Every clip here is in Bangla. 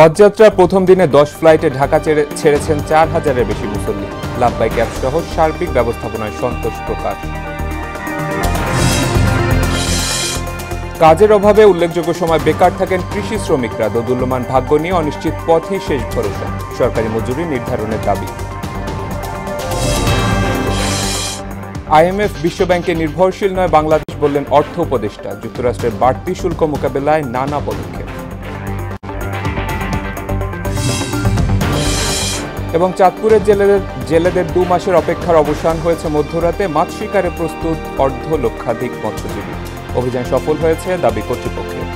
হজযাত্রার প্রথম দিনে 10 ফ্লাইটে ঢাকা ছেড়েছেন 4000-এর বেশি মুসল্লি। লাভবাই ক্যাব সহ সার্বিক ব্যবস্থাপনায় সন্তোষ প্রকাশ। কাজের অভাবে উল্লেখযোগ্য সময় বেকার থাকেন কৃষি শ্রমিকরা। দোদুল্যমান ভাগ্য নিয়ে অনিশ্চিত পথই শেষ ভরসা। সরকারি মজুরি নির্ধারণের দাবি। আইএমএফ বিশ্বব্যাংকে নির্ভরশীল নয় বাংলাদেশ বললেন অর্থ উপদেষ্টা। যুক্তরাষ্ট্রের বাড়তি শুল্ক মোকাবেলায় নানা পদক্ষেপ। এবং চাঁদপুরের জেলেদের 2 মাসের অপেক্ষার অবসান হয়েছে মধ্যরাতে। মাছ শিকারে প্রস্তুত অর্ধলক্ষাধিক মৎস্যজীবী। অভিযান সফল হয়েছে দাবি কর্তৃপক্ষের।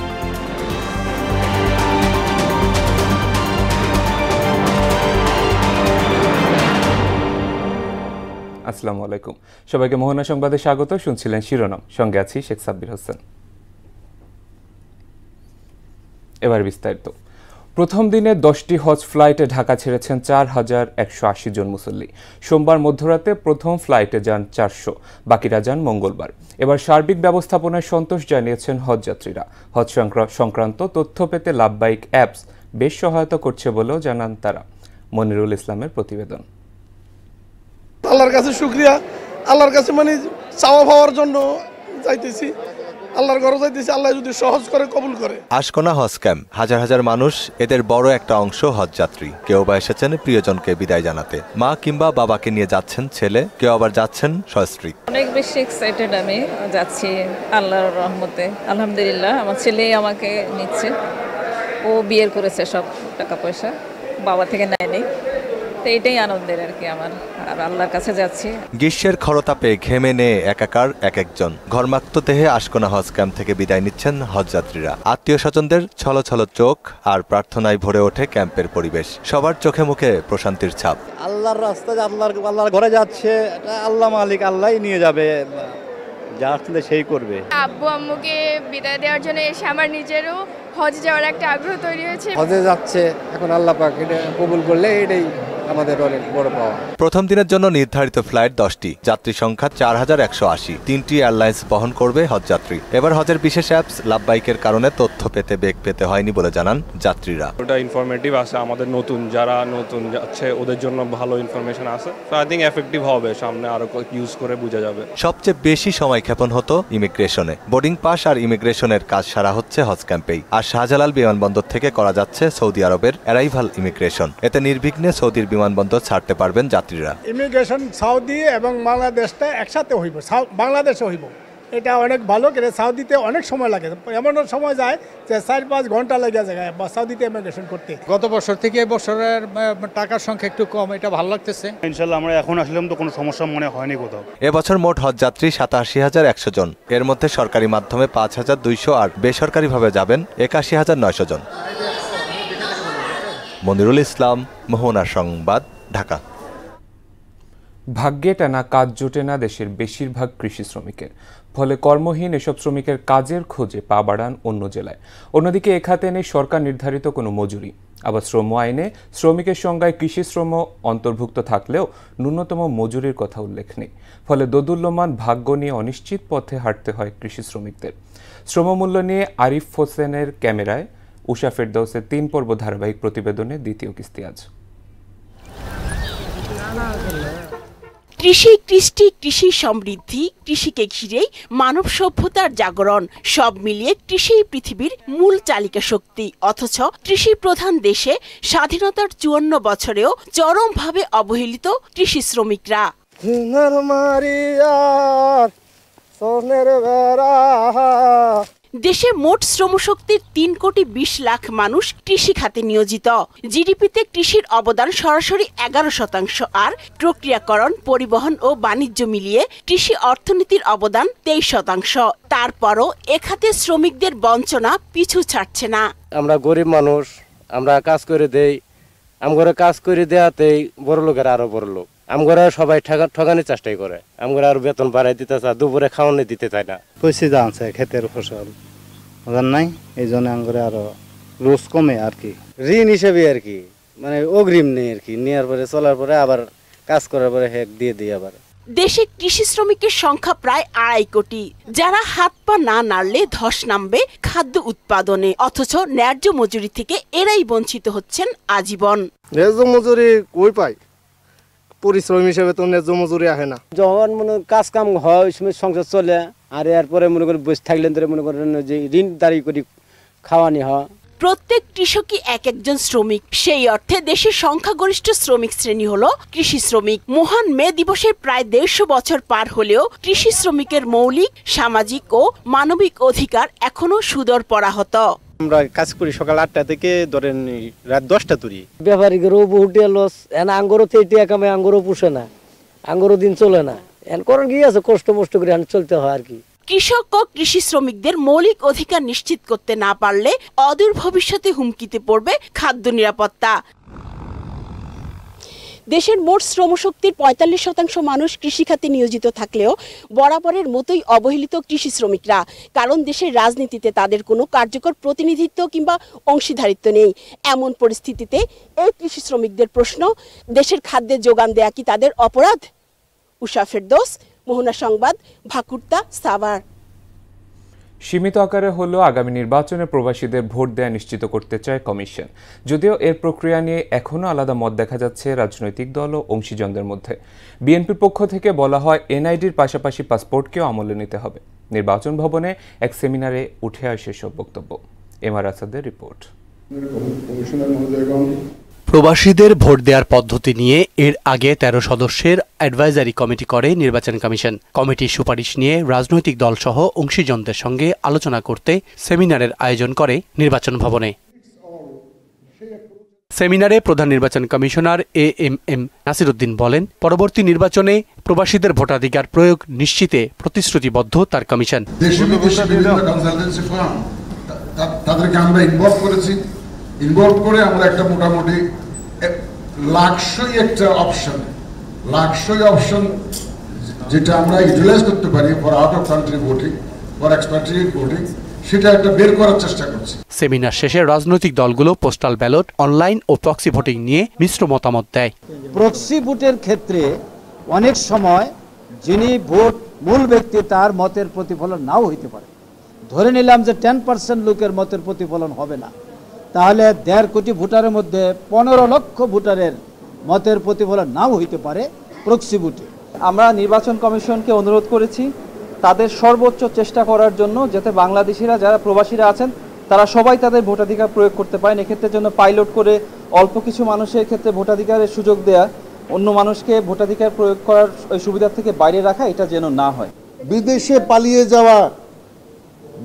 আসসালামু আলাইকুম, সবাইকে মোহনা সংবাদে স্বাগত। শুনছিলেন শিরোনাম, সঙ্গে আছি শেখ সাব্বির হোসেন। এবার বিস্তারিত। প্রথম দিনে 10টি হজ ফ্লাইটে ঢাকা ছেড়েছেন 4180 জন মুসল্লি। সোমবার মধ্যরাতে প্রথম ফ্লাইটে যান 400, বাকিরা যান মঙ্গলবার। এবার সার্বিক ব্যবস্থাপনায় সন্তোষ জানিয়েছেন হজযাত্রীরা। হজ সংক্রান্ত তথ্য পেতে লাভবাইক অ্যাপস বেশ সহায়তা করছে বলেও জানান তারা। মনিরুল ইসলামের প্রতিবেদন। আল্লাহর কাছে শুকরিয়া, আল্লাহর কাছে চাওয়া পাওয়ার জন্য যাইতেছি, আল্লাহর ঘরে যাইতেছি। আল্লাহ যদি সহজ করে কবুল করে। আশকোনা হজ ক্যাম্প, হাজার হাজার মানুষ, এদের বড় একটা অংশ হজযাত্রী। কেউ বা এসেছেন প্রিয়জনকে বিদায় জানাতে, মা কিংবা বাবাকে নিয়ে যাচ্ছেন ছেলে, কেউ আবার যাচ্ছেন সস্ত্রী। অনেক বেশি এক্সাইটেড আমি যাচ্ছি আল্লাহর রহমতে। আলহামদুলিল্লাহ, আমার ছেলেই আমাকে নিচ্ছে। ও বিয়ের করেছে, সব টাকা পয়সা বাবা থেকে নেয়নি। এইটাই আনন্দের আর কি আমার, আর আল্লাহর কাছে যাচ্ছি। গ্রীষ্মের খরতাপে ঘেমে নেয়ে একাকার এক একজন। ঘর্মাক্ত দেহে আশকোনা হজ ক্যাম্প থেকে বিদায় নিচ্ছেন হজযাত্রীরা। আত্মীয় স্বজনদের ছলছল চোখ আর প্রার্থনায় ভরে ওঠে ক্যাম্পের পরিবেশ। সবার চোখে মুখে প্রশান্তির ছাপ। আল্লাহর রাস্তায় আল্লাহর ঘরে যাচ্ছে, আল্লাহ মালিক, আল্লাহই নিয়ে যাবে, যা আসলে সেই করবে। আব্বু আম্মুকে বিদায় দেওয়ার জন্য এসে আমার নিজেরও হজ যাওয়ার একটা আগ্রহ তৈরি হয়েছে। হজে যাচ্ছে, এখন আল্লাহ পাক এটা কবুল করলে এটাই আমাদের অনেক বড় পাওয়া। প্রথম দিনের জন্য নির্ধারিত ফ্লাইট 10টি, যাত্রী সংখ্যা 4180। 3টি এয়ারলাইন্স বহন করবে হজযাত্রী। এবার হজের বিশেষ অ্যাপস লাভবাইকের কারণে তথ্য পেতে বেগ পেতে হয়নি বলে জানান যাত্রীরা। ওটা ইনফরমেটিভ আছে, আমাদের যারা নতুন যাচ্ছে ওদের জন্য ভালো ইনফরমেশন আছে। সো আই থিংক এফেক্টিভ হবে, সামনে আরো ইউজ করে বোঝা যাবে। সবচেয়ে বেশি সময় ক্ষেপণ হতো ইমিগ্রেশনে। বোর্ডিং পাস আর ইমিগ্রেশনের কাজ সারা হচ্ছে হজ ক্যাম্পেই। আর শাহজালাল বিমানবন্দর থেকে করা যাচ্ছে সৌদি আরবের অ্যারাইভাল ইমিগ্রেশন। এতে নির্বিঘ্নে সৌদির বিমানবন্দর ছাড়তে পারবেন যাত্রীরা। ইমিগ্রেশন সৌদি এবং বাংলাদেশটা একসাথে হইব, বাংলাদেশে হইব। এটা অনেক ভালো, কিন্তু সৌদিতে অনেক সময় লাগে। এমন সময় যায় যে 4-5 ঘন্টা লেগে যায় সৌদিতে ইমিগ্রেশন করতে। গত বছর থেকে এবছরের টাকার সংখ্যা একটু কম, এটা ভালো লাগতেছে। ইনশাআল্লাহ আমরা এখন আসলাম তো কোনো সমস্যা মনে হয়নি কোথাও। এবছর মোট হজযাত্রী ৮৭,১০০ জন। এর মধ্যে সরকারি মাধ্যমে ৫,২০০ আর বেসরকারিভাবে যাবেন ৮১,৯০০ জন। মনিরুল ইসলাম, মোহনা সংবাদ, ঢাকা। ভাগ্যে টানা কাজ জোটে না দেশের বেশিরভাগ কৃষি শ্রমিকের। ফলে কর্মহীন এসব শ্রমিকের কাজের খোঁজে পা বাড়ান অন্য জেলায়। অন্যদিকে এ খাতে নেই সরকার নির্ধারিত কোনো মজুরি। আবার শ্রম আইনে শ্রমিকের সংজ্ঞায় কৃষি শ্রম অন্তর্ভুক্ত থাকলেও ন্যূনতম মজুরির কথা উল্লেখ নেই। ফলে দোদুল্যমান ভাগ্য নিয়ে অনিশ্চিত পথে হাঁটতে হয় কৃষি শ্রমিকদের। শ্রমমূল্য নিয়ে আরিফ হোসেনের ক্যামেরায় উষা ফেরদৌসের 3 পর্ব ধারাবাহিক প্রতিবেদনের দ্বিতীয় কিস্তি আজ। কৃষি, কৃষ্টি, কৃষি সমৃদ্ধি, কৃষিকে ঘিরেই মানব সভ্যতার জাগরণ। সব মিলিয়ে কৃষি পৃথিবীর মূল চালিকা শক্তি। অথচ কৃষি প্রধান দেশে স্বাধীনতার 54 বছরেও চরমভাবে অবহেলিত কৃষি শ্রমিকরা। দেশে মোট শ্রমশক্তির 3,20,00,000 মানুষ কৃষি খাতে নিয়োজিত। জিডিপিতে কৃষির অবদান সরাসরি 11%, আর প্রক্রিয়াকরণ, পরিবহন ও বাণিজ্য মিলিয়ে কৃষি অর্থনীতির অবদান 23%। তারপরও এ খাতে শ্রমিকদের বঞ্চনা পিছু ছাড়ছে না। আমরা গরিব মানুষ, আমরা কাজ করে দেই, আমরা কাজ করে দেওয়াতেই বড় লোকের আরো বড় লোক। আমরা সবাই ঠগানির চেষ্টাই করে, আমরা আর বেতন বাড়াই দিতে চায়, দুপুরে খাওয়ানি দিতে চায় না। পয়সা জানছে ক্ষেতের ফসল নাই, এই জন্য আমরা আরো রোজ কমে আর কি। ঋণ হিসেবে আর কি, অগ্রিম নেই আর কি। নেওয়ার পরে চলার পরে আবার কাজ করার পরে হেক দিয়ে দিই আবার। দেশে কৃষি শ্রমিকের সংখ্যা প্রায় 2.5 কোটি, যারা হাত পা না নাড়লে ধস নামবে খাদ্য উৎপাদনে, অথচ ন্যায্য মজুরি থেকে এরাই বঞ্চিত হচ্ছেন আজীবন। ন্যায্য মজুরি কই পাই, পরিশ্রম হিসেবে তো ন্যায্য মজুরি আসে না। যখন কাজ কাম হয় ওই সময় সংসার চলে, আর এরপরে মনে করেন বসে থাকলেন ধরে মনে করেন যে ঋণ দাঁড়ি করে খাওয়ানি হয়। প্রত্যেক কৃষকই একজন শ্রমিক, সেই অর্থে দেশের সংখ্যাগরিষ্ঠ শ্রমিক শ্রেণী হলো কৃষি শ্রমিক। মহান মে দিবসের প্রায় 150 বছর পার হলেও কৃষি শ্রমিকের মৌলিক, সামাজিক ও মানবিক অধিকার এখনো সুদূর পরাহত। আমরা কাজ করি সকাল 8টা থেকে ধরেন রাত 10টা তুরি। ব্যাপারীদেরও বহুত লস, আঙ্গরও তেটিয়া কামে আঙ্গরও পুষে না, আঙ্গরও দিন চলে না, কারণ কি আছে কষ্ট মষ্ট করে চলতে হয় আর কি। কৃষক ও কৃষি শ্রমিকদের মৌলিক অধিকার নিশ্চিত করতে না পারলে অদূর ভবিষ্যতে হুমকিতে পড়বে খাদ্য নিরাপত্তা। দেশের মোট শ্রমশক্তির 45% মানুষ কৃষিখাতে নিয়োজিত থাকলেও বরাবরের মতোই অবহেলিত কৃষি শ্রমিকরা, কারণ দেশের রাজনীতিতে তাদের কোনো কার্যকর প্রতিনিধিত্ব কিংবা অংশীদারিত্ব নেই। এমন পরিস্থিতিতে এই কৃষি শ্রমিকদের প্রশ্ন, দেশের খাদ্যের যোগান দেয়া কি তাদের অপরাধ? উষা ফেরদৌস, মোহনা সংবাদ, ভাকুর্তা, সাভার। সীমিত আকারে হলেও আগামী নির্বাচনে প্রবাসীদের ভোট দেয়া নিশ্চিত করতে চায় কমিশন, যদিও এর প্রক্রিয়া নিয়ে এখনও আলাদা মত দেখা যাচ্ছে রাজনৈতিক দল ও অংশীজনদের মধ্যে। বিএনপির পক্ষ থেকে বলা হয় এনআইডির পাশাপাশি পাসপোর্টকেও আমলে নিতে হবে। নির্বাচন ভবনে এক সেমিনারে উঠে আসে সব বক্তব্য। এমআর আসাদের রিপোর্ট। প্রবাসীদের ভোট দেওয়ার পদ্ধতি নিয়ে এর আগে 13 সদস্যের অ্যাডভাইজারি কমিটি করে নির্বাচন কমিশন। কমিটির সুপারিশ নিয়ে রাজনৈতিক দলসহ অংশীজনদের সঙ্গে আলোচনা করতে সেমিনারের আয়োজন করে নির্বাচন ভবনে। সেমিনারে প্রধান নির্বাচন কমিশনার এএমএম নাসির উদ্দিন বলেন, পরবর্তী নির্বাচনে প্রবাসীদের ভোটাধিকার প্রয়োগ নিশ্চিতে প্রতিশ্রুতিবদ্ধ তার কমিশন। তাদেরকে আমরা ইনভলভ করেছি, ইনভলভ করে আমরা একটা মোটামুটি লাক্সই একটা অপশন, লাক্সই অপশন যেটা আমরা ইউটিলাইজ করতে পারি for out of country voting, for expatriate voting, সেটা একটা বের করার চেষ্টা করছি। সেমিনার শেষে রাজনৈতিক দলগুলো পোস্টাল ব্যালট, অনলাইন ও প্রক্সি ভোটিং নিয়ে মিশ্র মতামত দেয়। প্রক্সি ভোটের ক্ষেত্রে অনেক সময় যিনি ভোট মূল ব্যক্তি তার মতের প্রতিফলন নাও হইতে পারে। ধরে নিলাম যে 10% লোকের মতের প্রতিফলন হবে না, তাহলে 1.5 কোটি ভোটারের মধ্যে 15 লক্ষ ভোটারের মতের প্রতিফলন নাও হইতে পারে প্রক্সি ভোটে। আমরা নির্বাচন কমিশনকে অনুরোধ করেছি তাদের সর্বোচ্চ চেষ্টা করার জন্য, যাতে বাংলাদেশিরা যারা প্রবাসীরা আছেন তারা সবাই তাদের ভোটাধিকার প্রয়োগ করতে পারেন। এক্ষেত্রে জন্য পাইলট করে অল্প কিছু মানুষের ক্ষেত্রে ভোটাধিকারের সুযোগ দেয়া, অন্য মানুষকে ভোটাধিকার প্রয়োগ করার ওই সুবিধা থেকে বাইরে রাখা, এটা যেন না হয়। বিদেশে পালিয়ে যাওয়া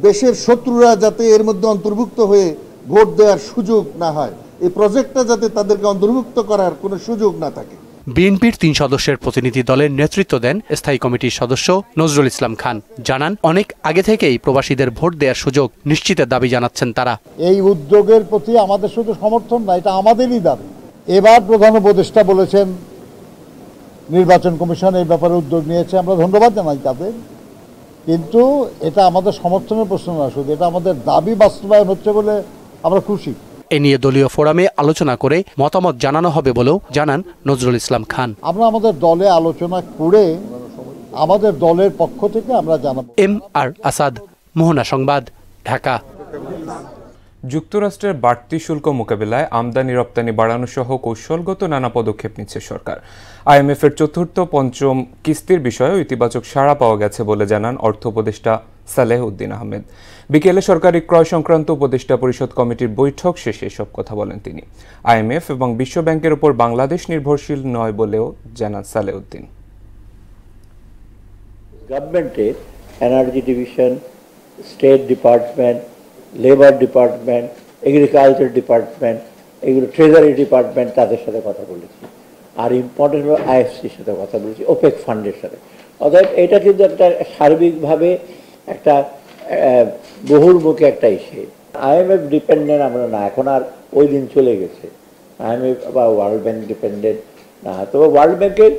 দেশের শত্রুরা যাতে এর মধ্যে অন্তর্ভুক্ত হয়ে ভোট দেওয়ার সুযোগ না হয়, এই প্রজেক্টটা যাতে তাদেরকে অন্তর্ভুক্ত করার কোনো সুযোগ না থাকে। বিএনপির 3 সদস্যের প্রতিনিধি দলের নেতৃত্ব দেন স্থায়ী কমিটির সদস্য নজরুল ইসলাম খান। জানান, অনেক আগে থেকেই প্রবাসীদের ভোট দেওয়ার সুযোগ নিশ্চিতের দাবি জানাচ্ছেন তারা। এই উদ্যোগের প্রতি আমাদের শুধু সমর্থন না, এটা আমাদেরই দাবি। এবার প্রধান উপদেষ্টা বলেছেন, নির্বাচন কমিশন এই ব্যাপারে উদ্যোগ নিয়েছে, আমরা ধন্যবাদ জানাই তাদের, কিন্তু এটা আমাদের সমর্থনের প্রশ্ন না, শুধু এটা আমাদের দাবি বাস্তবায়ন হচ্ছে বলে আমরা খুশি। এ নিয়ে দলীয় ফোরামে আলোচনা করে মতামত জানানো হবে বলেও জানান নজরুল ইসলাম খান। আমরা আমাদের দলে আলোচনা করে আমাদের দলের পক্ষ থেকে আমরা জানাবো। এমআর আসাদ, মোহনা সংবাদ, ঢাকা। যুক্তরাষ্ট্রের বাড়তি শুল্ক মোকাবিলায় আমদানি রপ্তানি বাড়ানো সহ কৌশলগত নানা পদক্ষেপ নিচ্ছে সরকার। আইএমএফ এর চতুর্থ পঞ্চম কিস্তির বিষয়েও ইতিবাচক সাড়া পাওয়া গেছে বলে জানান অর্থ উপদেষ্টা সালেহ উদ্দিন আহমেদ। বিকেলে সরকারি ক্রয় সংক্রান্ত উপদেষ্টা পরিষদ কমিটির বৈঠক শেষে এসব কথা বলেন তিনি। আইএমএফ এবং বিশ্ব ব্যাংকের উপর বাংলাদেশ নির্ভরশীল নয় বলেও জানান সালেহ উদ্দিন। গভর্নমেন্টের energy division, state department, labour department, agriculture department, এগুলো ট্রেজারি ডিপার্টমেন্ট, তাদের সাথে কথা বলেছি। আর ইম্পর্টেন্ট হলো আইএফসির সাথে কথা বলেছি, ওপেক ফান্ডের সাথে। অর্থাৎ এটা কিন্তু একটা সার্বিকভাবে একটা বহুর্মুখী একটা ইস্যু। আইএমএফ ডিপেন্ডেন্ট আমরা না, এখন আর ওই দিন চলে গেছে। আইএমএফ বা ওয়ার্ল্ড ব্যাংক ডিপেন্ডেন্ট না, তবে ওয়ার্ল্ড ব্যাংকের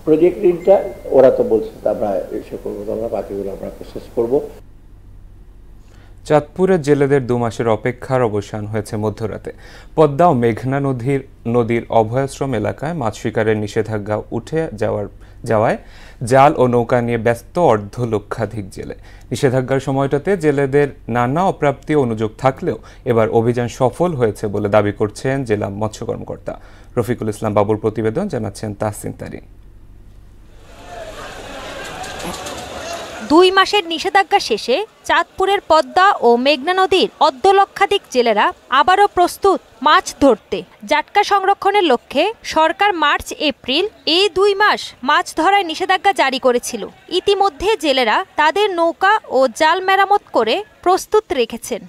প্রজেক্টটা ওরা তো বলছে আমরা ইস্যু করবো, তো আমরা বাকিগুলো আমরা প্রসেস করবো। চাঁদপুরের জেলেদের 2 মাসের অপেক্ষার অবসান হয়েছে মধ্যরাতে। পদ্মা ও মেঘনা নদীর অভয়াশ্রম এলাকায় মাছ শিকারের নিষেধাজ্ঞা উঠে যাওয়ার যাওয়ায় জাল ও নৌকা নিয়ে ব্যস্ত অর্ধলক্ষাধিক জেলে। নিষেধাজ্ঞার সময়টাতে জেলেদের নানা অপ্রাপ্তি অনুযোগ থাকলেও এবার অভিযান সফল হয়েছে বলে দাবি করছেন জেলা মৎস্য কর্মকর্তা। রফিকুল ইসলাম বাবুর প্রতিবেদন, জানাচ্ছেন তাহসিন তারিন। 2 মাসের নিষেধাজ্ঞা শেষে চাঁদপুরের পদ্মা ও মেঘনা নদীর অর্ধলক্ষাধিক জেলেরা আবারও প্রস্তুত মাছ ধরতে। জাটকা সংরক্ষণের লক্ষ্যে সরকার মার্চ এপ্রিল এই 2 মাস মাছ ধরায় নিষেধাজ্ঞা জারি করেছিল। ইতিমধ্যে জেলেরা তাদের নৌকা ও জাল মেরামত করে প্রস্তুত রেখেছেন।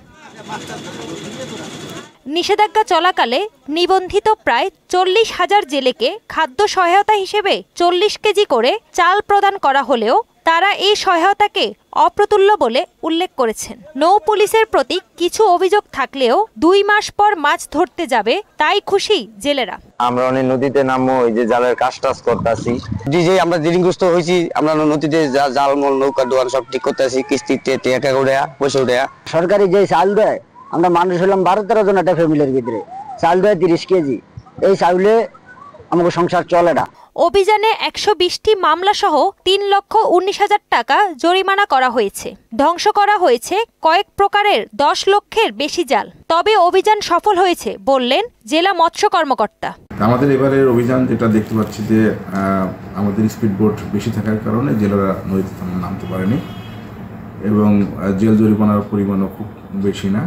নিষেধাজ্ঞা চলাকালে নিবন্ধিত প্রায় 40,000 জেলেকে খাদ্য সহায়তা হিসেবে 40 কেজি করে চাল প্রদান করা হলেও তারা এই সহায়তাকে অপ্রতুল্য বলে উল্লেখ করেছেন। নৌ পুলিশের প্রতি কিছু অভিযোগ থাকলেও 2 মাস পর মাছ ধরতে যাবে তাই খুশি জেলেরা। আমরা অনেক নদীতে নামো, ওই যে জালের কাজ টাজ করতেছি, যে আমরা ঋণগ্রস্ত হয়েছি, আমরা নদীতে জাল মল নৌকা দোয়ান সব ঠিক করতেছি, কিস্তিতে টাকা উড়া পয়সা উড়া। সরকারি যে চাল দেয়, আমরা মানুষ হলাম 12-13 জন একটা ফ্যামিলির ভিতরে, চাল দেয় 30 কেজি। এই চাউলে আমাকে সংসার চলে না। অভিযানে 120টি মামলা সহ 3,19,000 টাকা জরিমানা করা হয়েছে। ধ্বংস করা হয়েছে কয়েক প্রকারের 10 লক্ষের বেশি জাল। তবে অভিযান সফল হয়েছে বললেন জেলা মৎস্য কর্মকর্তা। আমাদের এবারের অভিযান যেটা দেখতে পাচ্ছি যে আমাদের স্পিড বোট বেশি থাকার কারণে জেলেরা নদীতে নামতে পারেনি এবং জেল জরিমানার পরিমাণও খুব বেশি না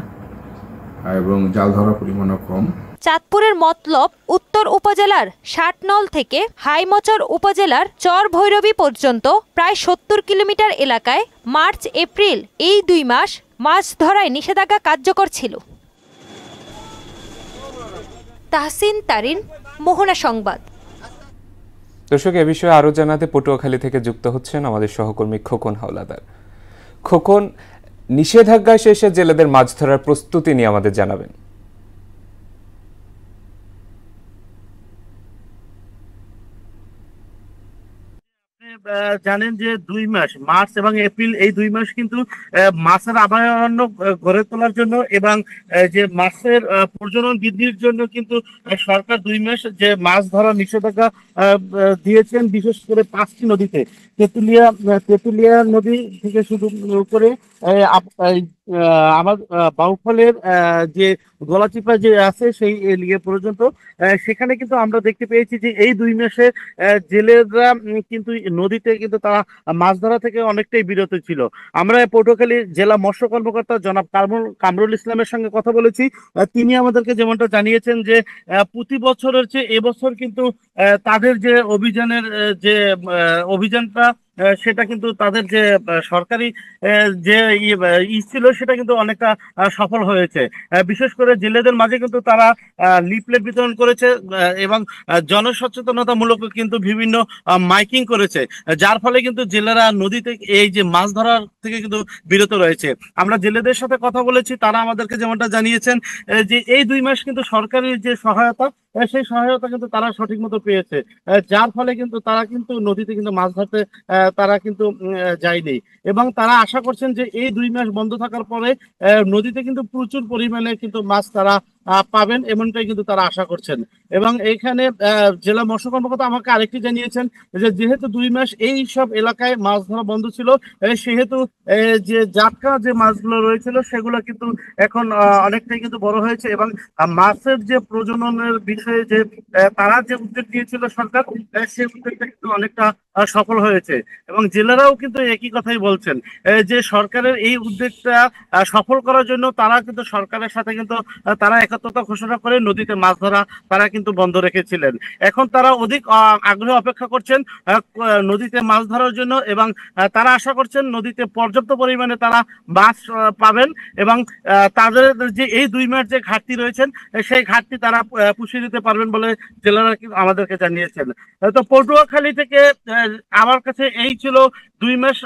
এবং জাল ধরার পরিমাণও কম। চাঁদপুরের মতলব উত্তর উপজেলার 60 নল থেকে হাইমচর উপজেলার চর ভৈরবী পর্যন্ত প্রায় 70 কিলোমিটার এলাকায় মার্চ এপ্রিল এই 2 মাস মাছ ধরায় নিষেধাজ্ঞা কার্যকর ছিল। তাহসিন তারিন, মোহনা সংবাদ। দর্শক, এ বিষয়ে আরো জানাতে পটুয়াখালী থেকে যুক্ত হচ্ছেন আমাদের সহকর্মী খোকন হাওলাদার। খোকন, নিষেধাজ্ঞা শেষে জেলেদের মাছ ধরার প্রস্তুতি নিয়ে আমাদের জানাবেন। জানেন যে 2 মাস মার্চ এবং এপ্রিল এই 2 মাস কিন্তু মাছের আবারণ্য গড়ে তোলার জন্য এবং যে মাছের প্রজনন বৃদ্ধির জন্য কিন্তু সরকার 2 মাস যে মাছ ধরার নিষেধাজ্ঞা দিয়েছেন, বিশেষ করে 5টি নদীতে। তেঁতুলিয়া নদী থেকে শুরু করে আমার বাউফলের যে গলাচিপা যে আছে সেই এলিয়ে পর্যন্ত, সেখানে কিন্তু আমরা দেখতে পেয়েছি যে এই 2 মাসে জেলেরা কিন্তু নদীতে কিন্তু তারা মাছ ধরা থেকে অনেকটাই বিরত ছিল। আমরা পটুয়াখালী জেলা মৎস্য কর্মকর্তা জনাব কামরুল ইসলামের সঙ্গে কথা বলেছি। তিনি আমাদেরকে যেমনটা জানিয়েছেন যে প্রতি বছরের চেয়ে এবছর কিন্তু তাদের যে অভিযানের যে অভিযানটা সেটা কিন্তু তাদের যে সরকারি যে ছিল সেটা কিন্তু অনেকটা সফল হয়েছে। বিশেষ করে জেলেদের মাঝে কিন্তু তারা লিফলেট বিতরণ করেছে এবং জনসচেতনতামূলক কিন্তু বিভিন্ন মাইকিং করেছে, যার ফলে কিন্তু জেলেরা নদীতে এই যে মাছ ধরার থেকে কিন্তু বিরত রয়েছে। আমরা জেলেদের সাথে কথা বলেছি, তারা আমাদেরকে যেমনটা জানিয়েছেন যে এই 2 মাস কিন্তু সরকারি যে সহায়তা সেই সহায়তা কিন্তু তারা সঠিক মতো পেয়েছে, যার ফলে কিন্তু তারা কিন্তু নদীতে কিন্তু মাছ ধরতে তারা কিন্তু যায়নি এবং তারা আশা করছেন যে এই 2 মাস বন্ধ থাকার পরে নদীতে কিন্তু প্রচুর পরিমাণে কিন্তু মাছ তারা পাবেন, এমনটাই কিন্তু তারা আশা করছেন। এবং এইখানে জেলা মৎস্য কর্মকর্তা আমাকে আরেকটি জানিয়েছেন যে যেহেতু 2 মাস এই সব এলাকায় মাছ ধরা বন্ধ ছিল, সেহেতু যে জাটকা যে মাছগুলো রয়েছিল সেগুলো কিন্তু এখন অনেকটাই কিন্তু বড় হয়েছে এবং মাছের যে প্রজননের বিষয়ে যে তারা যে উদ্যোগ নিয়েছিল সরকার, সেই উদ্যোগটা কিন্তু অনেকটা সফল হয়েছে এবং জেলেরাও কিন্তু একই কথাই বলছেন যে সরকারের এই উদ্যোগটা সফল করার জন্য তারা কিন্তু সরকারের সাথে কিন্তু তারা একাত্মতা ঘোষণা করে নদীতে মাছ ধরা তারা কিন্তু বন্ধ রেখেছিলেন। এখন তারা অধিক আগ্রহ অপেক্ষা করছেন নদীতে মাছ ধরার জন্য এবং তারা আশা করছেন নদীতে পর্যাপ্ত পরিমাণে তারা মাছ পাবেন এবং তাদের যে এই 2 মাস যে ঘাটতি রয়েছেন সেই ঘাটতি তারা পুষিয়ে দিতে পারবেন বলে জেলেরা আমাদেরকে জানিয়েছেন। তো পটুয়াখালী থেকে আমার কাছে এই ছিল 2 মাস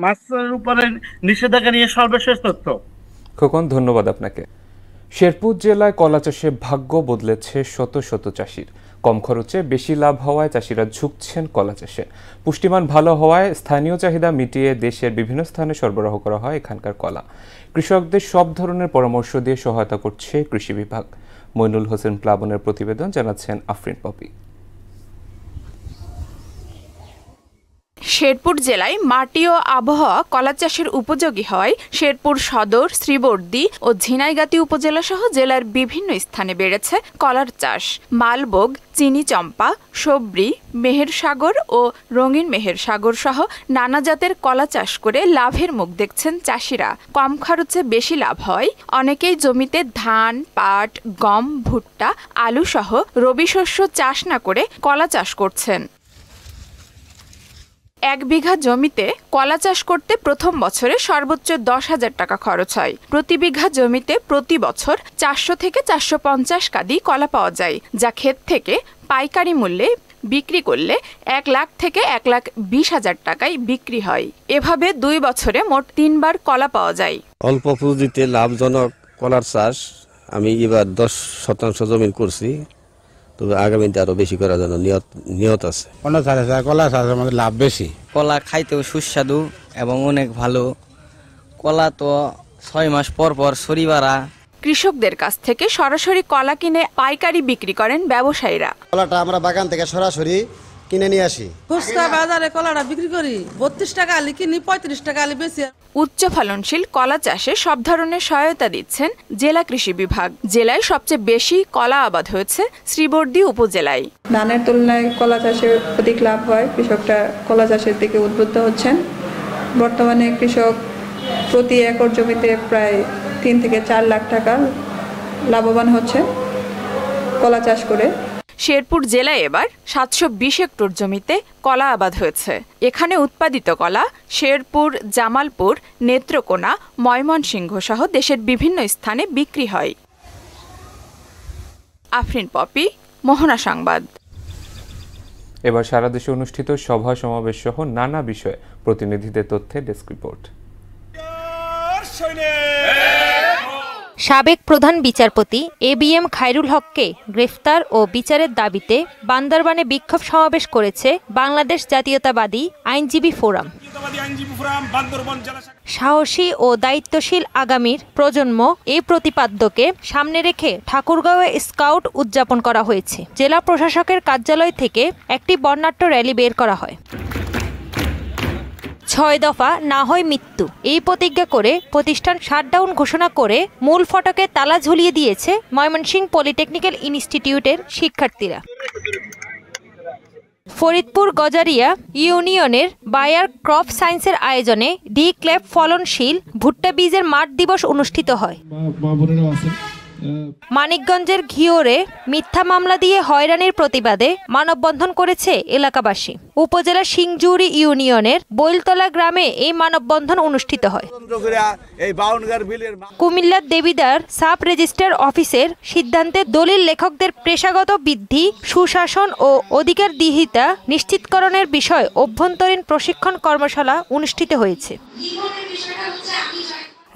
মাছের উপরে নিষেধাজ্ঞা নিয়ে সর্বশেষ তথ্য। খোকন, ধন্যবাদ আপনাকে। শেরপুর জেলায় কলা চাষে ভাগ্য বদলেছে শত শত চাষির। কম খরচে বেশি লাভ হওয়ায় চাষিরা ঝুঁকছেন কলা চাষে। পুষ্টিমান ভালো হওয়ায় স্থানীয় চাহিদা মিটিয়ে দেশের বিভিন্ন স্থানে সরবরাহ করা হয় এখানকার কলা। কৃষকদের সব ধরনের পরামর্শ দিয়ে সহায়তা করছে কৃষি বিভাগ। মইনুল হোসেন প্লাবনের প্রতিবেদন, জানাচ্ছেন আফরিন পপি। শেরপুর জেলায় মাটি ও আবহাওয়া কলা চাষের উপযোগী হওয়ায় শেরপুর সদর, শ্রীবর্দী ও ঝিনাইগাতী উপজেলা সহ জেলার বিভিন্ন স্থানে বেড়েছে কলার চাষ। মালভোগ, চিনি চম্পা, সবরি, মেহেরসাগর ও রঙিন মেহেরসাগর সহ নানা জাতের কলা চাষ করে লাভের মুখ দেখছেন চাষিরা। কম খরচে বেশি লাভ হয়। অনেকেই জমিতে ধান, পাট, গম, ভুট্টা, আলু সহ রবি শস্য চাষ না করে কলা চাষ করছেন। 1 বিঘা জমিতে কলা চাষ করতে প্রথম বছরে সর্বোচ্চ 10,000 টাকা খরচ হয়। প্রতি বিঘা জমিতে প্রতি বছর 400 থেকে 450 কাঁদি কলা পাওয়া যায়, যা ক্ষেত থেকে পাইকারি মূল্যে বিক্রি করলে 1 লাখ থেকে 1,20,000 টাকায় বিক্রি হয়। এভাবে 2 বছরে মোট 3 বার কলা পাওয়া যায়। অল্প পুঁজিতে লাভজনক কলার চাষ আমি এবার 10% জমি করছি, তবে আগামীতে আরো বেশি করার জন্য নিয়ত আছে। কলা চাষ আমাদের লাভ বেশি। কলা খাইতেও সুস্বাদু এবং অনেক ভালো। কলা তো 6 মাস পর পর সরি বাড়া। কৃষকদের কাছ থেকে সরাসরি কলা কিনে পাইকারি বিক্রি করেন ব্যবসায়ীরা। কলাটা আমরা বাগান থেকে সরাসরি কিনে নিয়ে আসি। খুচরা বাজারে কলাটা বিক্রি করি 32 টাকা আলি, কিনি 35 টাকা আলি বেশি। উচ্চ ফলনশীল কলা চাষে সব ধরনের সহায়তা দিচ্ছেন জেলা কৃষি বিভাগ। জেলায় সবচেয়ে বেশি কলা আবাদ হয়েছে শ্রীবর্দী উপজেলায়। ধানের তুলনায় কলা চাষে অধিক লাভ হয়। কৃষকরা কলা চাষের দিকে উদ্বুদ্ধ হচ্ছেন। বর্তমানে কৃষক প্রতি একর জমিতে প্রায় 3 থেকে 4 লাখ টাকা লাভবান হচ্ছে কলা চাষ করে। শেরপুর জেলায় এবার 720 হেক্টর জমিতে কলা আবাদ হয়েছে। এখানে উৎপাদিত কলা শেরপুর, জামালপুর, নেত্রকোনা, ময়মনসিংহ সহ দেশের বিভিন্ন স্থানে বিক্রি হয়। আফরিন পপি, মোহনা সংবাদ। এবার সারা দেশে অনুষ্ঠিত সভা সমাবেশ সহ নানা বিষয়ে প্রতিনিধিদের তথ্যে ডেস্ক রিপোর্ট। সাবেক প্রধান বিচারপতি ABM খায়রুল হককে গ্রেফতার ও বিচারের দাবিতে বান্দরবানে বিক্ষোভ সমাবেশ করেছে বাংলাদেশ জাতীয়তাবাদী আইনজীবী ফোরাম। সাহসী ও দায়িত্বশীল আগামীর প্রজন্ম এই প্রতিপাদ্যকে সামনে রেখে ঠাকুরগাঁওয়ে স্কাউট উদযাপন করা হয়েছে। জেলা প্রশাসকের কার্যালয় থেকে একটি বর্ণাঢ্য র্যালি বের করা হয়। 6 দফা না হয় মৃত্যু এই প্রতিজ্ঞা করে প্রতিষ্ঠান শাটডাউন ঘোষণা করে মূল ফটকে তালা ঝুলিয়ে দিয়েছে ময়মনসিংহ পলিটেকনিক্যাল ইনস্টিটিউটের শিক্ষার্থীরা। ফরিদপুর গজারিয়া ইউনিয়নের বায়ার ক্রপ সায়েন্সের আয়োজনে ডি ক্লেপ ফলনশীল ভুট্টা বীজের মাঠ দিবস অনুষ্ঠিত হয়। মানিকগঞ্জের ঘিওরে মিথ্যা মামলা দিয়ে হয়রানির প্রতিবাদে মানববন্ধন করেছে এলাকাবাসী। উপজেলার সিংজুরি ইউনিয়নের বৈলতলা গ্রামে এই মানববন্ধন অনুষ্ঠিত হয়। কুমিল্লার দেবিদার সাব রেজিস্ট্রার অফিসের সিদ্ধান্তে দলিল লেখকদের পেশাগত বৃদ্ধি, সুশাসন ও অধিকারদিহিতা নিশ্চিতকরণের বিষয়ে অভ্যন্তরীণ প্রশিক্ষণ কর্মশালা অনুষ্ঠিত হয়েছে।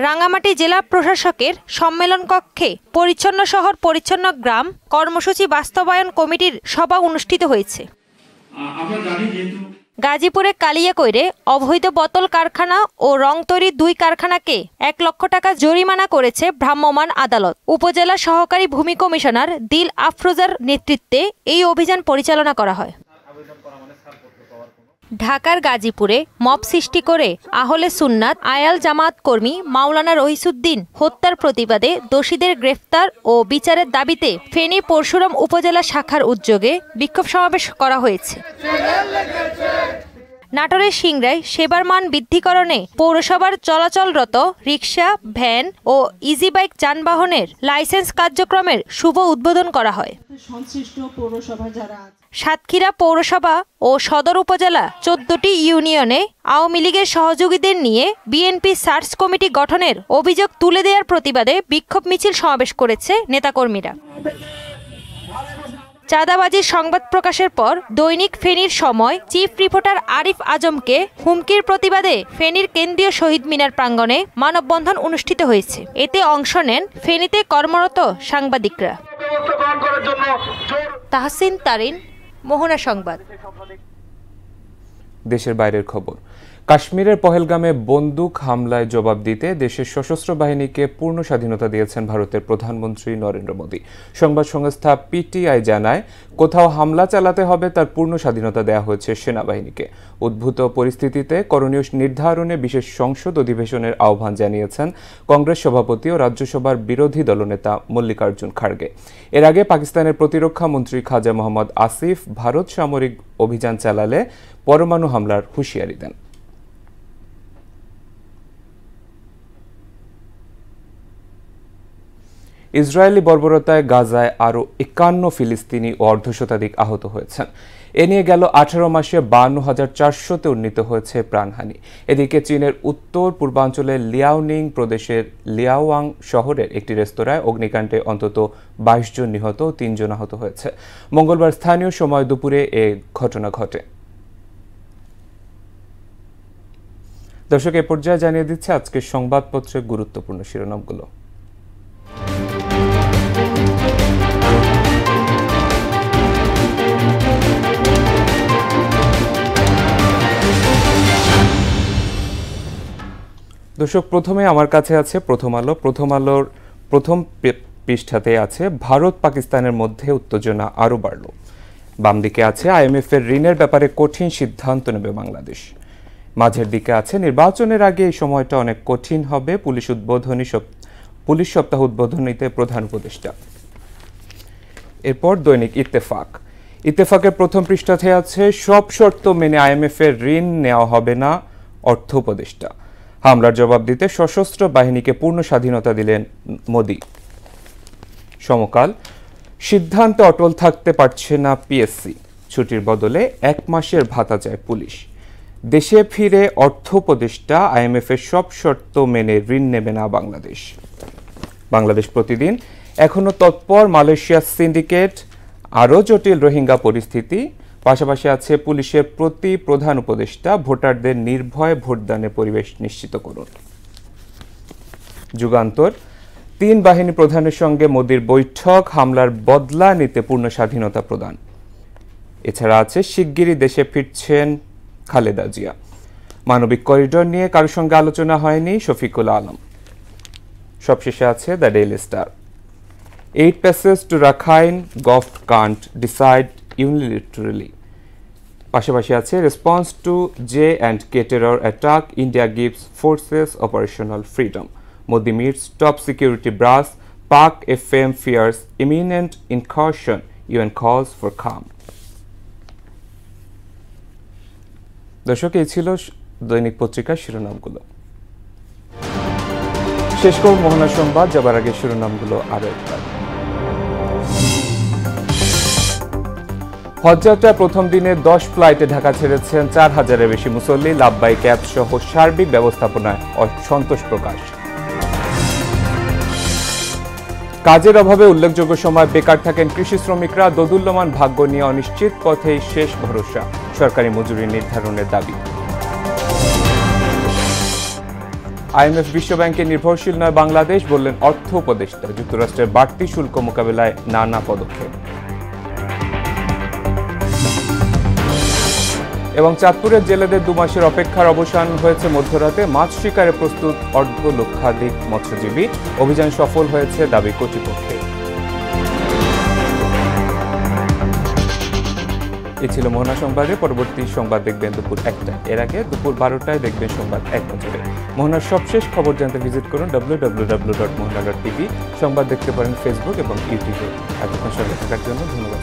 রাঙ্গামাটি জেলা প্রশাসকের সম্মেলন কক্ষে পরিচ্ছন্ন শহর পরিচ্ছন্ন গ্রাম কর্মসূচি বাস্তবায়ন কমিটির সভা অনুষ্ঠিত হয়েছে। গাজীপুরে কালিয়াকৈরে অবৈধ বোতল কারখানা ও রং তৈরির 2 কারখানাকে 1 লক্ষ টাকা জরিমানা করেছে ভ্রাম্যমাণ আদালত। উপজেলা সহকারী ভূমি কমিশনার দিল আফরোজার নেতৃত্বে এই অভিযান পরিচালনা করা হয়। ঢাকার গাজীপুরে মব সৃষ্টি করে আহলে সুন্নাত আয়াল জামাত কর্মী মাওলানা রহিসুদ্দিন হত্যার প্রতিবাদে দোষীদের গ্রেফতার ও বিচারের দাবিতে ফেনী পরশুরাম উপজেলা শাখার উদ্যোগে বিক্ষোভ সমাবেশ করা হয়েছে। নাটোরের সিংড়ায় সেবার মান বৃদ্ধিকরণে পৌরসভার চলাচলরত রিকশা, ভ্যান ও ইজি বাইক যানবাহনের লাইসেন্স কার্যক্রমের শুভ উদ্বোধন করা হয়। সাতক্ষীরা পৌরসভা ও সদর উপজেলা 14টি ইউনিয়নে আওয়ামী লীগের সহযোগীদের নিয়ে বিএনপি সার্চ কমিটি গঠনের অভিযোগ তুলে দেওয়ার প্রতিবাদে বিক্ষোভ মিছিল সমাবেশ করেছে নেতাকর্মীরা। চাঁদাবাজির সংবাদ প্রকাশের পর দৈনিক ফেনীর সময় চিফ রিপোর্টার আরিফ আজমকে হুমকির প্রতিবাদে ফেনীর কেন্দ্রীয় শহীদ মিনার প্রাঙ্গণে মানববন্ধন অনুষ্ঠিত হয়েছে। এতে অংশ নেন ফেনীতে কর্মরত সাংবাদিকরা। তাহসিন তারিন, মোহনা সংবাদ। দেশের বাইরের খবর। কাশ্মীরের পহেলগামে বন্দুক হামলায় জবাব দিতে দেশের সশস্ত্র বাহিনীকে পূর্ণ স্বাধীনতা দিয়েছেন ভারতের প্রধানমন্ত্রী নরেন্দ্র মোদী। সংবাদ সংস্থা পিটিআই জানায়, কোথাও হামলা চালাতে হবে তার পূর্ণ স্বাধীনতা দেওয়া হয়েছে সেনাবাহিনীকে। উদ্ভূত পরিস্থিতিতে করণীয় নির্ধারণে বিশেষ সংসদ অধিবেশনের আহ্বান জানিয়েছেন কংগ্রেস সভাপতি ও রাজ্যসভার বিরোধী দলনেতা মল্লিকার্জুন খাড়গে। এর আগে পাকিস্তানের প্রতিরক্ষা মন্ত্রী খাজা মোহাম্মদ আসিফ ভারত সামরিক অভিযান চালালে পরমাণু হামলার হুঁশিয়ারি দেন। ইসরায়েলি বর্বরতায় গাজায় আরও 51 ফিলিস্তিনি ও অর্ধশতাধিক আহত হয়েছেন। এ নিয়ে গেল 18 মাসে 52,400-তে উন্নীত হয়েছে প্রাণহানি। এদিকে চীনের উত্তর পূর্বাঞ্চলের লিয়াওনিং প্রদেশের লিয়াওয়াং শহরের একটি রেস্তোরাঁয় অগ্নিকাণ্ডে অন্তত 22 জন নিহত ও 3 জন আহত হয়েছে। মঙ্গলবার স্থানীয় সময় দুপুরে এ ঘটনা ঘটে। দর্শক, এ পর্যায়ে জানিয়ে দিচ্ছে আজকের সংবাদপত্রের গুরুত্বপূর্ণ শিরোনামগুলো। দর্শক, প্রথমে আমার কাছে আছে প্রথম আলো। প্রথম আলোর প্রথম পৃষ্ঠাতে আছে, ভারত পাকিস্তানের মধ্যে উত্তেজনা আরও বাড়ল। বাম দিকে আছে, আইএমএফ এর ঋণের ব্যাপারে কঠিন সিদ্ধান্ত নেবে বাংলাদেশ। মাঝের দিকে আছে, নির্বাচনের আগে এই সময়টা অনেক কঠিন হবে, পুলিশ সপ্তাহ উদ্বোধনীতে প্রধান উপদেষ্টা। এরপর দৈনিক ইত্তেফাকের প্রথম পৃষ্ঠাতে আছে, সব শর্ত মেনে আইএমএফ এর ঋণ নেওয়া হবে না, অর্থ উপদেষ্টা। হামলার জবাব দিতে সশস্ত্র বাহিনীকে পূর্ণ স্বাধীনতা দিলেন মোদি। সমকাল, সিদ্ধান্তে অটল থাকতে পারছে না পিএসসি, ছুটির বদলে 1 মাসের ভাতা চায় পুলিশ। দেশে ফিরে অর্থ উপদেষ্টা, আইএমএফ এর সব শর্ত মেনে ঋণ নেবে না বাংলাদেশ। বাংলাদেশ প্রতিদিন, এখনো তৎপর মালয়েশিয়ার সিন্ডিকেট, আরও জটিল রোহিঙ্গা পরিস্থিতি। পাশাপাশি আছে পুলিশের প্রতি প্রধান উপদেষ্টা, ভোটারদের নির্ভয়ে ভোটদানের পরিবেশ নিশ্চিত করুন। যুগান্তর, 3 বাহিনী প্রধানের সঙ্গে মোদির বৈঠক, হামলার বদলা নিতে পূর্ণ স্বাধীনতা প্রদান। এছাড়া আছে, শিগগিরই দেশে ফিরছেন খালেদা জিয়া। মানবিক করিডোর নিয়ে কারোর সঙ্গে আলোচনা হয়নি, শফিকুল আলম। সবশেষে আছে the daily star, 8 passes to Rakhine, Gulf can't decide unilaterally। পাশাপাশি আছে, response to J&K terror attack, India gives forces operational freedom। Modi meets top security brass, Pak FM fears imminent incursion, UN calls for calm। দর্শক, এই ছিল দৈনিক পত্রিকার শিরোনামগুলো। শেষ করব মোহনা সংবাদ, যাবার আগে শিরোনামগুলো আরো একবার। হজযাত্রার প্রথম দিনে 10 ফ্লাইটে ঢাকা ছেড়েছেন 4000-এর বেশি মুসল্লি, লাভবাই ক্যাব সহ সার্বিক ব্যবস্থাপনায় অসন্তোষ প্রকাশ। কাজের অভাবে উল্লেখযোগ্য সময় বেকার থাকেন কৃষি শ্রমিকরা, দোদুল্যমান ভাগ্য নিয়ে অনিশ্চিত পথেই শেষ ভরসা, সরকারি মজুরি নির্ধারণের দাবি। আইএমএফ বিশ্বব্যাংকে নির্ভরশীল নয় বাংলাদেশ, বললেন অর্থ উপদেষ্টা। যুক্তরাষ্ট্রের বাড়তি শুল্ক মোকাবেলায় নানা পদক্ষেপ। এবং চাঁদপুরের জেলেদের 2 মাসের অপেক্ষার অবসান হয়েছে মধ্যরাতে, মাছ শিকারে প্রস্তুত 1.5 লক্ষাধিক মৎস্যজীবী, অভিযান সফল হয়েছে দাবি কর্তৃপক্ষের। এই ছিল মোহনা সংবাদে। পরবর্তী সংবাদ দেখবেন দুপুর 1টায়, এর আগে দুপুর 12টায় দেখবেন সংবাদ 1 নজরে। মোহনার সবশেষ খবর জানতে ভিজিট করুন www.mohana.tv। সংবাদ দেখতে পারেন ফেসবুক এবং ইউটিউবে। এতক্ষণ সঙ্গে থাকার জন্য ধন্যবাদ।